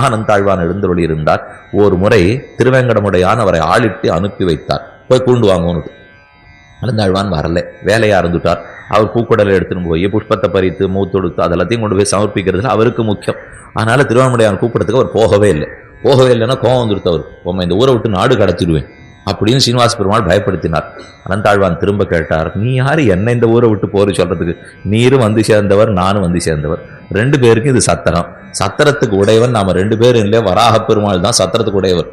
ஆனந்தாழ்வான் எழுந்தருளி இருந்தார். ஒரு முறை திருவேங்கடமுடையான் அவரை ஆளிட்டு அனுப்பி வைத்தார், போய் கூண்டு வாங்கணுட்டு. அனந்தாழ்வான் வரல, வேலையா இருந்துட்டார். அவர் பூக்குடலை எடுத்துன்னு போய் புஷ்பத்தை பறித்து மூத்தொடுத்து அதெல்லாத்தையும் கொண்டு போய் சமர்ப்பிக்கிறதுல அவருக்கு முக்கியம். அதனால திருவேங்கடமுடையான் கூப்பிடறதுக்கு அவர் போகவே இல்லைன்னா கோவம் வந்துடுத்து. அவர் இந்த ஊரை விட்டு நாடு கடத்திடுவேன் அப்படின்னு சீனிவாச பெருமாள் பயப்படுத்தினார். அனந்தாழ்வான் திரும்ப கேட்டார், நீ யாரு என்ன இந்த ஊரை விட்டு போற சொல்றதுக்கு? நீரும் வந்து சேர்ந்தவர், நானும் வந்து சேர்ந்தவர், 2 பேருக்கும் இது சத்திரம். சத்திரத்துக்கு உடையவன் நாம 2 பேரும் இல்லை, வராக பெருமாள் தான் சத்திரத்துக்கு உடையவர்.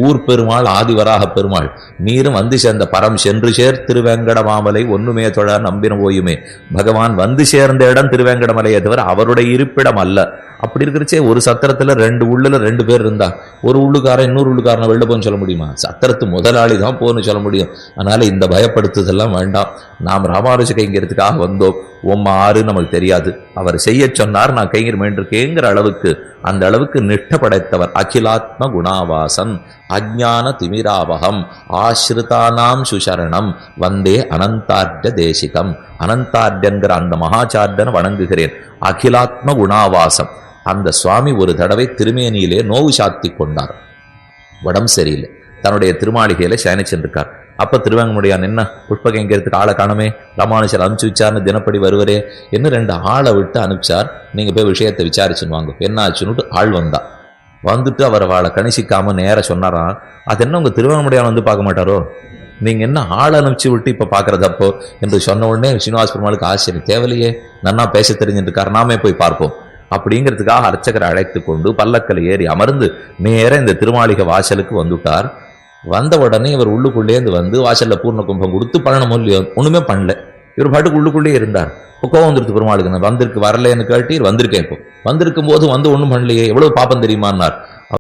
ஊர் பெருமாள் ஆதி வராக பெருமாள். நீரும் வந்து சேர்ந்த பரம் சென்று சேர் திருவேங்கட மாமலை ஒண்ணுமே தொழ நம்பின போயுமே. பகவான் வந்து சேர்ந்த இடம் திருவேங்கடமலையை தவிர அவருடைய இருப்பிடம் அல்ல. அப்படி இருக்கிறச்சே ஒரு சத்திரத்துல 2 உள்ளுல 2 பேர் இருந்தா ஒரு உள்ளுக்காரன் இன்னொரு உள்ளுக்காரனை வெளில போன்னு சொல்ல முடியுமா? சத்திரத்து முதலாளி தான் போன்னு சொல்ல முடியும். அதனால இந்த பயப்படுத்துதெல்லாம் வேண்டாம். நாம் ராமானுஜ கைங்கரியத்துக்காக வந்தோம். ஆறு நமக்கு தெரியாது. அவர் செய்ய சொன்னார், நான் கைங்கர் மேண்டிருக்கேங்கிற அளவுக்கு, அந்த அளவுக்கு நிஷ்ட படைத்தவர். அகிலாத்ம குணாவாசன் அஜ்ஞான திமிராவகம் ஆஸ்ருதானாம் சுசரணம் வந்தே அனந்தார்ய தேசிகம். அனந்தார்யங்கிற அந்த மகாச்சாரியனை வணங்குகிறேன். அகிலாத்ம குணாவாசம். அந்த சுவாமி ஒரு தடவை திருமேனியிலே நோவு சாத்தி கொண்டார். உடம்பு சரியில்லை, தன்னுடைய திருமாளிகையில சயனிச்சிருக்கார். அப்ப திருவேங்கமுடையான் என்ன புஷ்ப கைங்கரியத்துக்கு ஆளை காணமே, ராமானுஜர் அனுப்பிச்சு வச்சார்னு தினப்படி வருவரே என்ன 2 ஆளை விட்டு அனுப்பிச்சார். நீங்க போய் விஷயத்தை விசாரிச்சுன்னு வாங்க. என்ன ஆச்சுன்னுட்டு ஆள் வந்தா. வந்துட்டு அவர் அவளை கணிசிக்காம நேர சொன்னாராம், அது என்ன உங்க திருவேங்கமுடையான் வந்து பார்க்க மாட்டாரோ, நீங்க என்ன ஆள் அனுப்பிச்சு விட்டு இப்ப பாக்குறதப்போ என்று சொன்ன உடனே சீனிவாச பெருமாளுக்கு ஆச்சரியம். தேவையில்லையே, நன்னா பேச தெரிஞ்சிருக்காரு, நாமே போய் பார்ப்போம் அப்படிங்கிறதுக்காக அர்ச்சகரை அழைத்து கொண்டு பல்லக்கில் ஏறி அமர்ந்து நேர இந்த திருமாளிகை வாசலுக்கு வந்துட்டார். வந்த உடனே இவர் உள்ளுக்குள்ளேந்து வந்து வாசல்ல பூர்ண கும்பம் கொடுத்து பழனம் ஒண்ணுமே பண்ணல. இவர் பாட்டுக்கு உள்ளுக்குள்ளே இருந்தார். இப்போ கோவம் வந்துருக்கு பெருமாளுக்கு. நான் வந்திருக்கு வரலன்னு கேட்டு வந்திருக்கேன். இப்போ வந்திருக்கும் போது வந்து ஒண்ணும் பண்ணலையே, எவ்வளவு பாப்பம் தெரியுமான்னார்.